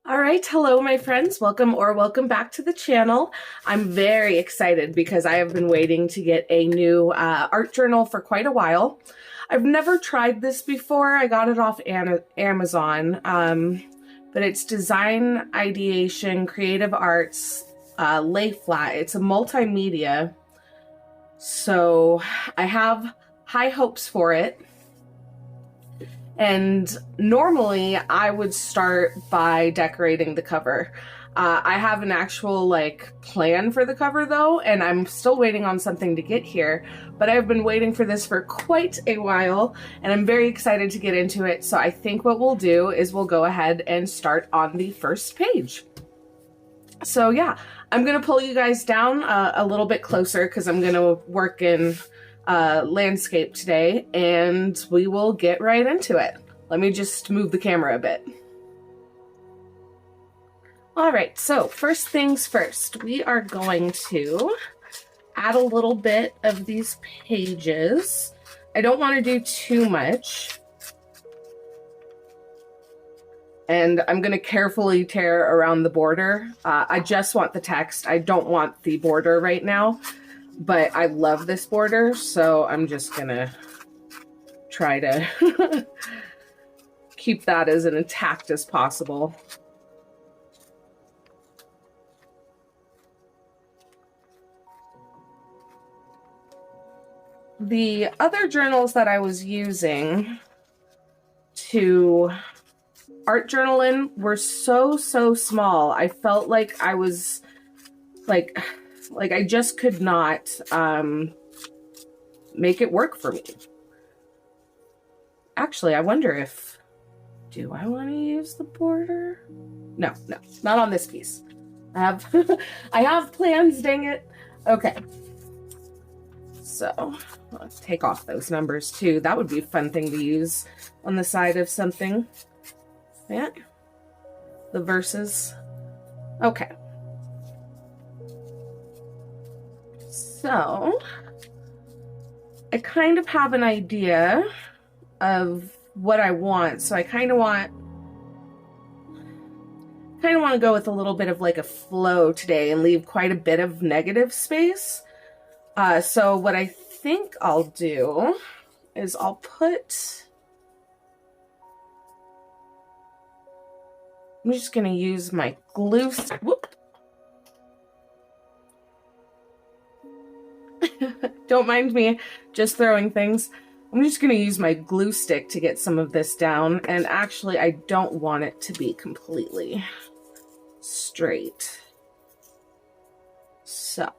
All right, hello my friends. Welcome back to the channel. I'm very excited because I have been waiting to get a new art journal for quite a while. I've never tried this before. I got it off Amazon, but it's Design Ideation Creative Arts Lay Flat. It's a multimedia, so I have high hopes for it. And normally I would start by decorating the cover. I have an actual plan for the cover though, and I'm still waiting on something to get here, but I've been waiting for this for quite a while and I'm very excited to get into it. So I think what we'll do is we'll go ahead and start on the first page. So yeah, I'm gonna pull you guys down a little bit closer because I'm gonna work in landscape today, and we will get right into it. Let me just move the camera a bit. All right, so first things first, we are going to add a little bit of these pages. I don't want to do too much, and I'm going to carefully tear around the border. I just want the text. I don't want the border right now. But I love this border, so I'm just gonna try to keep that as intact as possible. The other journals that I was using to art journal in were so small. I felt like I was like I just could not make it work for me. Actually, I wonder if, do I want to use the border? No, not on this piece. I have, I have plans, dang it. Okay. So let's take off those numbers too. That would be a fun thing to use on the side of something. Yeah. The verses. Okay. So I kind of have an idea of what I want. So I kind of want to go with a little bit of like a flow today and leave quite a bit of negative space. So what I think I'll do is I'll put, I'm just going to use my glue. Whoop. Don't mind me just throwing things. I'm just going to use my glue stick to get some of this down. And actually, I don't want it to be completely straight. So.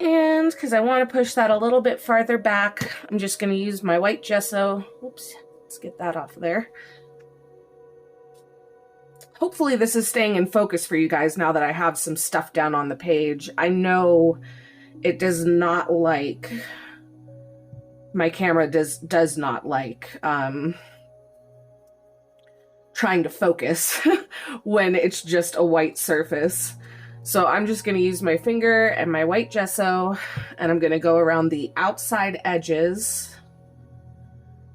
And because I want to push that a little bit farther back, I'm just going to use my white gesso. Oops, let's get that off of there. Hopefully this is staying in focus for you guys now that I have some stuff down on the page. I know it does not like, my camera does not like trying to focus when it's just a white surface. So I'm just going to use my finger and my white gesso, and I'm going to go around the outside edges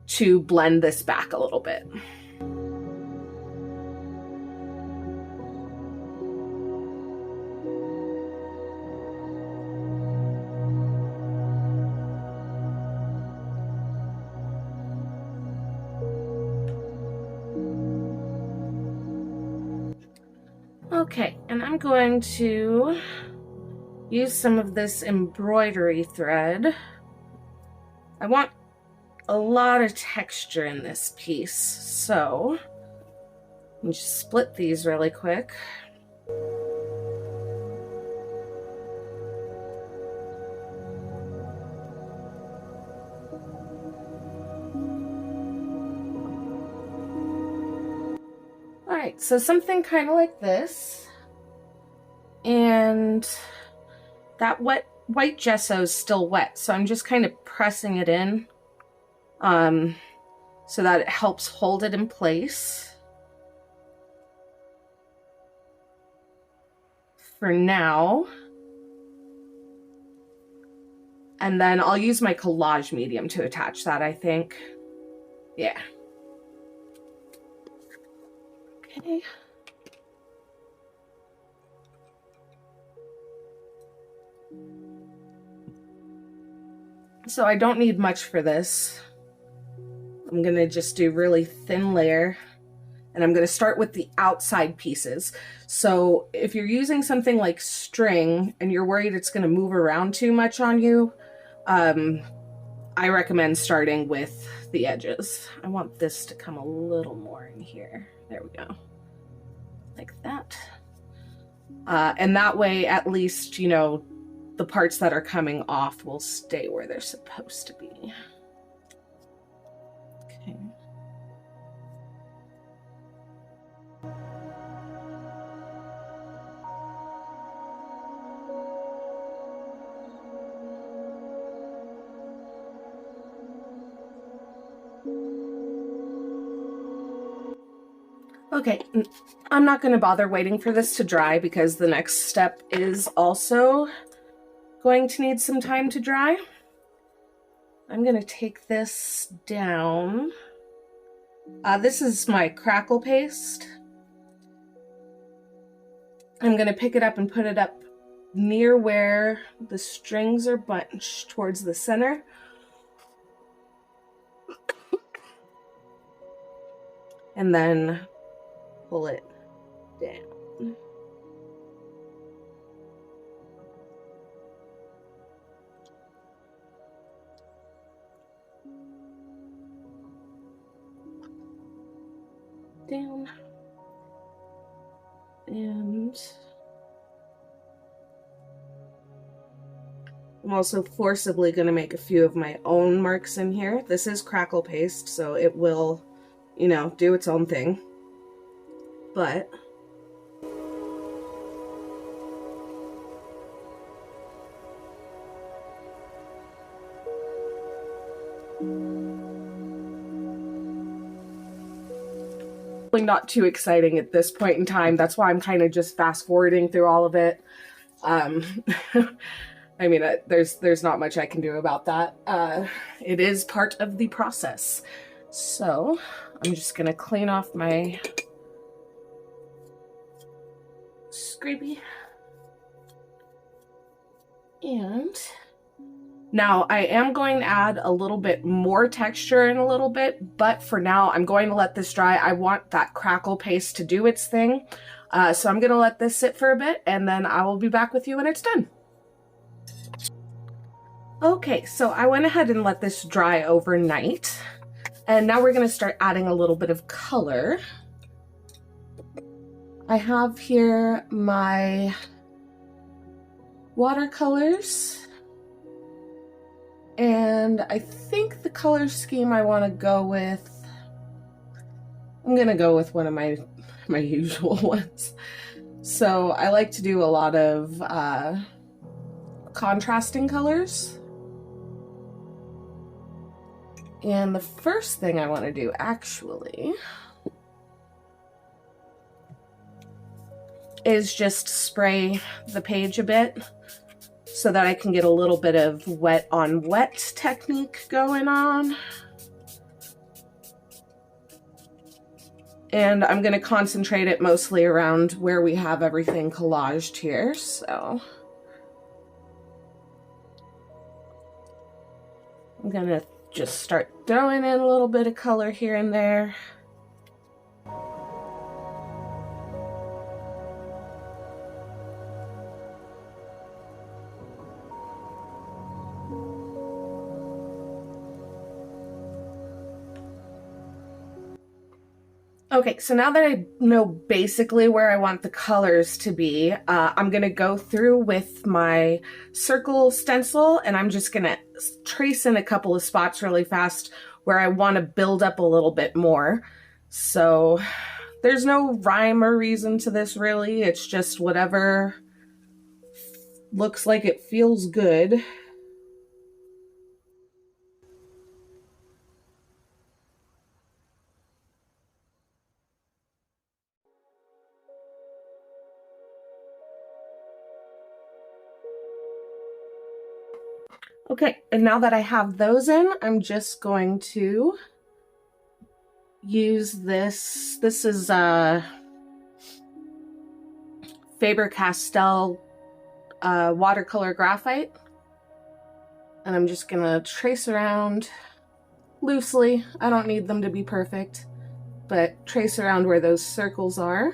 to blend this back a little bit. Okay, and I'm going to use some of this embroidery thread. I want a lot of texture in this piece, so let me just split these really quick. Alright, so something kind of like this, and that white gesso is still wet, so I'm just kind of pressing it in so that it helps hold it in place. for now. And then I'll use my collage medium to attach that, I think. Yeah. Okay. So I don't need much for this. I'm gonna just do really thin layer, and I'm gonna start with the outside pieces. So if you're using something like string and you're worried it's gonna move around too much on you, I recommend starting with the edges. I want this to come a little more in here. There we go. Like that. And that way, at least, you know, the parts that are coming off will stay where they're supposed to be. Okay. Okay, I'm not going to bother waiting for this to dry because the next step is also going to need some time to dry. I'm going to take this down. This is my crackle paste. I'm going to pick it up and put it up near where the strings are bunched towards the center. And then pull it down. Down. And I'm also forcibly going to make a few of my own marks in here. This is crackle paste, so it will, you know, do its own thing. But not too exciting at this point in time. That's why I'm kind of just fast forwarding through all of it. I mean, there's not much I can do about that. It is part of the process. So I'm just gonna clean off my scrapey. And now I am going to add a little bit more texture in a little bit, but for now I'm going to let this dry. I want that crackle paste to do its thing. So I'm gonna let this sit for a bit and then I will be back with you when it's done. Okay, so I went ahead and let this dry overnight. And now we're gonna start adding a little bit of color. I have here my watercolors. And I think the color scheme I want to go with, I'm gonna go with one of my usual ones. So I like to do a lot of contrasting colors. And the first thing I want to do actually is just spray the page a bit so that I can get a little bit of wet on wet technique going on. And I'm going to concentrate it mostly around where we have everything collaged here. So I'm going to just start throwing in a little bit of color here and there. Okay, so now that I know basically where I want the colors to be, I'm gonna go through with my circle stencil and I'm just gonna trace in a couple of spots really fast where I wanna build up a little bit more. So there's no rhyme or reason to this really, it's just whatever looks like it feels good. Okay, and now that I have those in, I'm just going to use this. This is Faber-Castell watercolor graphite. And I'm just gonna trace around loosely. I don't need them to be perfect, but trace around where those circles are.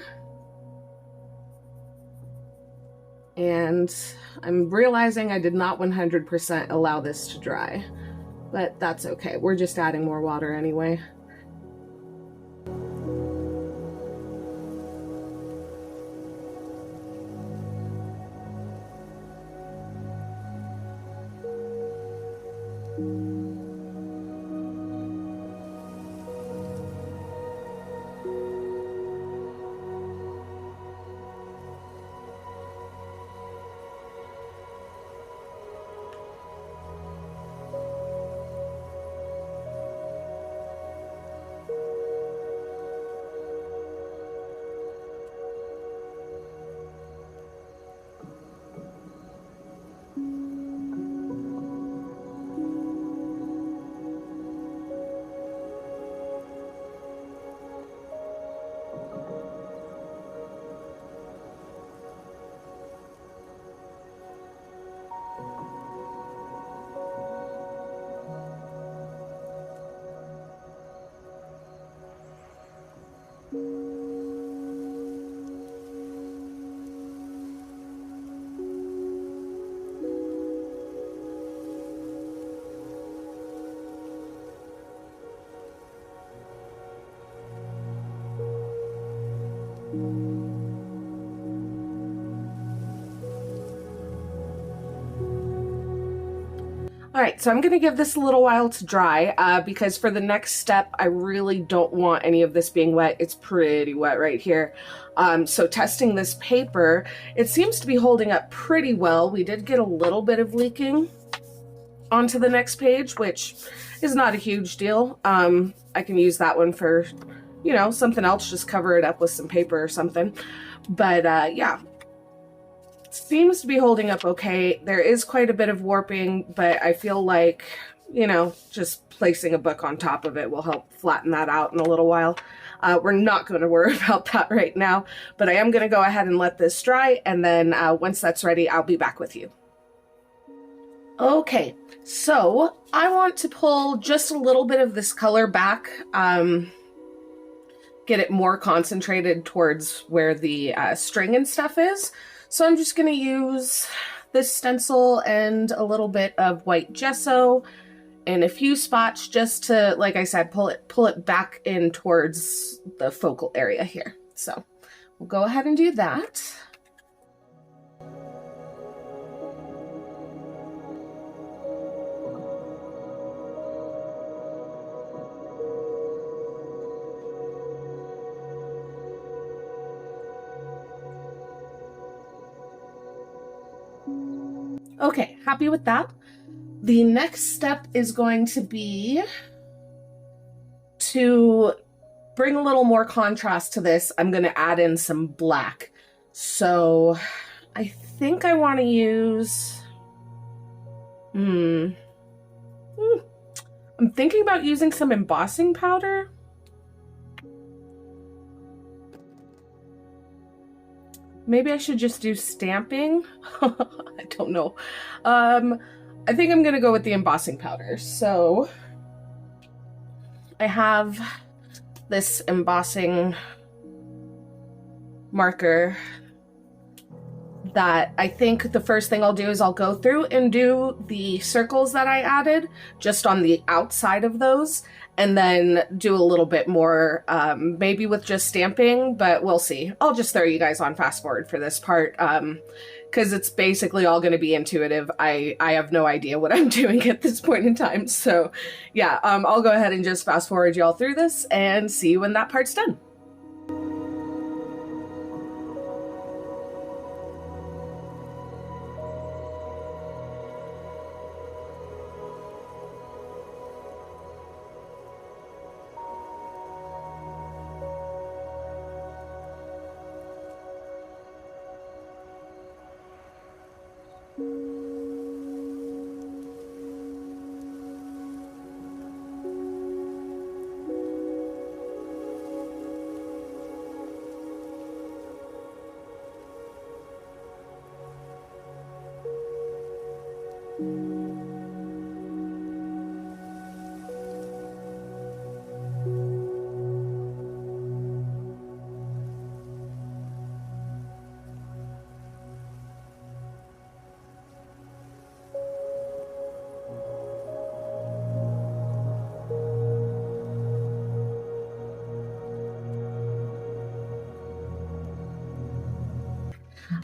And I'm realizing I did not 100% allow this to dry, but that's okay. We're just adding more water anyway. All right, so I'm gonna give this a little while to dry because for the next step, I really don't want any of this being wet. It's pretty wet right here. So testing this paper, it seems to be holding up pretty well. We did get a little bit of leaking onto the next page, which is not a huge deal. I can use that one for, you know, something else, just cover it up with some paper or something. But yeah. Seems to be holding up okay. There is quite a bit of warping, but I feel like, you know, just placing a book on top of it will help flatten that out in a little while. We're not going to worry about that right now, but I am going to go ahead and let this dry, and then once that's ready, I'll be back with you. Okay, so I want to pull just a little bit of this color back, get it more concentrated towards where the string and stuff is. So I'm just going to use this stencil and a little bit of white gesso in a few spots just to, like I said, pull it back in towards the focal area here. So we'll go ahead and do that. Okay, happy with that. The next step is going to be to bring a little more contrast to this. I'm going to add in some black. So I think I want to use, I'm thinking about using some embossing powder. Maybe I should just do stamping. I don't know. I think I'm gonna go with the embossing powder. So I have this embossing marker that I think the first thing I'll do is I'll go through and do the circles that I added just on the outside of those, and then do a little bit more, maybe with just stamping, but we'll see. I'll just throw you guys on fast forward for this part, because it's basically all going to be intuitive. I have no idea what I'm doing at this point in time. So yeah, I'll go ahead and just fast forward y'all through this and see when that part's done.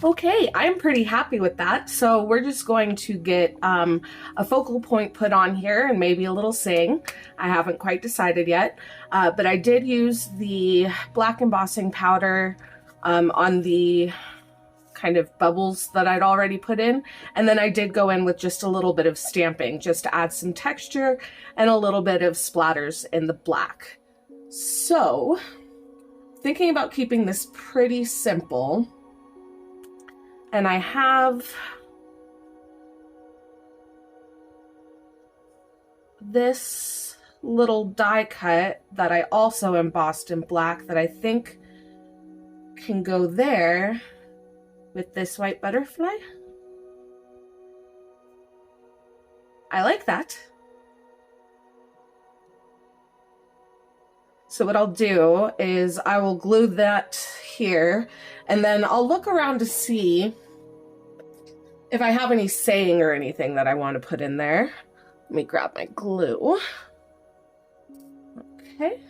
Okay, I'm pretty happy with that. So we're just going to get a focal point put on here and maybe a little sing. I haven't quite decided yet, but I did use the black embossing powder on the kind of bubbles that I'd already put in. And then I did go in with just a little bit of stamping just to add some texture and a little bit of splatters in the black. So thinking about keeping this pretty simple, and I have this little die cut that I also embossed in black that I think can go there with this white butterfly. I like that. So what I'll do is I will glue that here, and then I'll look around to see if I have any saying or anything that I want to put in there. Let me grab my glue. Okay.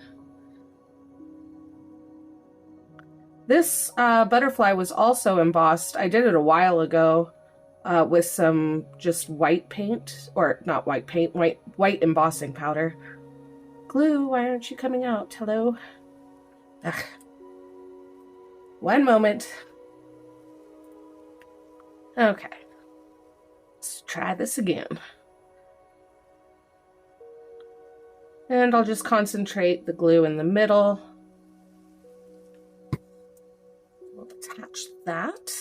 This butterfly was also embossed. I did it a while ago with some just white paint, or not white paint, white embossing powder. Glue, why aren't you coming out? Hello? Ugh. One moment. Okay. Let's try this again. And I'll just concentrate the glue in the middle. We'll attach that.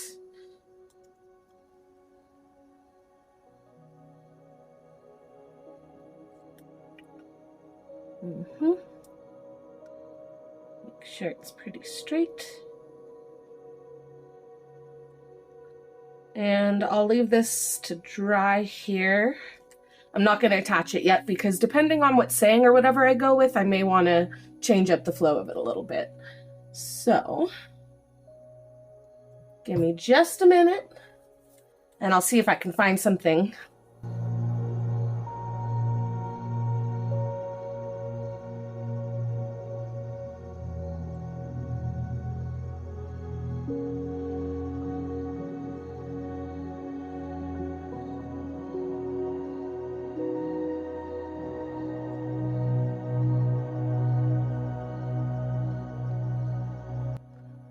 Make sure it's pretty straight. And I'll leave this to dry here. I'm not going to attach it yet because depending on what saying or whatever I go with, I may want to change up the flow of it a little bit. So, give me just a minute and I'll see if I can find something.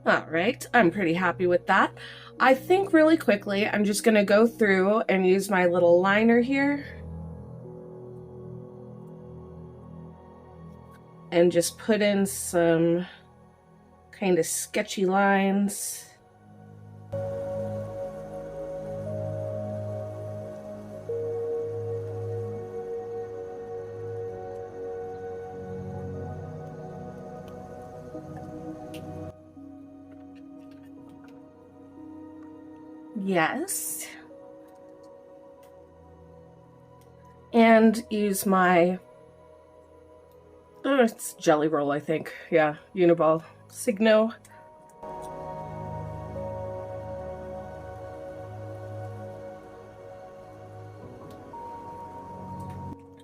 All right, I'm pretty happy with that. I think really quickly, I'm just gonna go through and use my little liner here and just put in some kind of sketchy lines. Yes. And use my, it's Jelly Roll, I think. Yeah, Uniball Signo.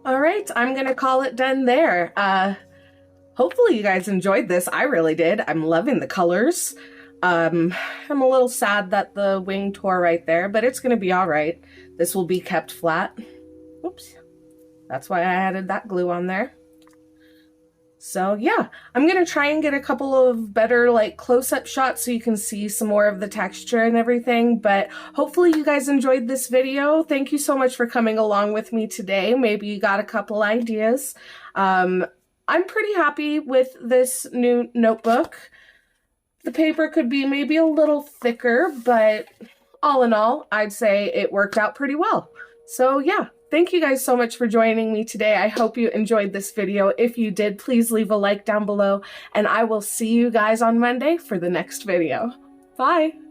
All right, I'm gonna call it done there. Hopefully you guys enjoyed this. I really did. I'm loving the colors. I'm a little sad that the wing tore right there, but it's gonna be all right. This will be kept flat. Oops. That's why I added that glue on there. So yeah, I'm gonna try and get a couple of better like close-up shots so you can see some more of the texture and everything, but hopefully you guys enjoyed this video. Thank you so much for coming along with me today. Maybe you got a couple ideas. I'm pretty happy with this new notebook. The paper could be maybe a little thicker, but all in all, I'd say it worked out pretty well. So yeah, thank you guys so much for joining me today. I hope you enjoyed this video. If you did, please leave a like down below, and I will see you guys on Monday for the next video. Bye!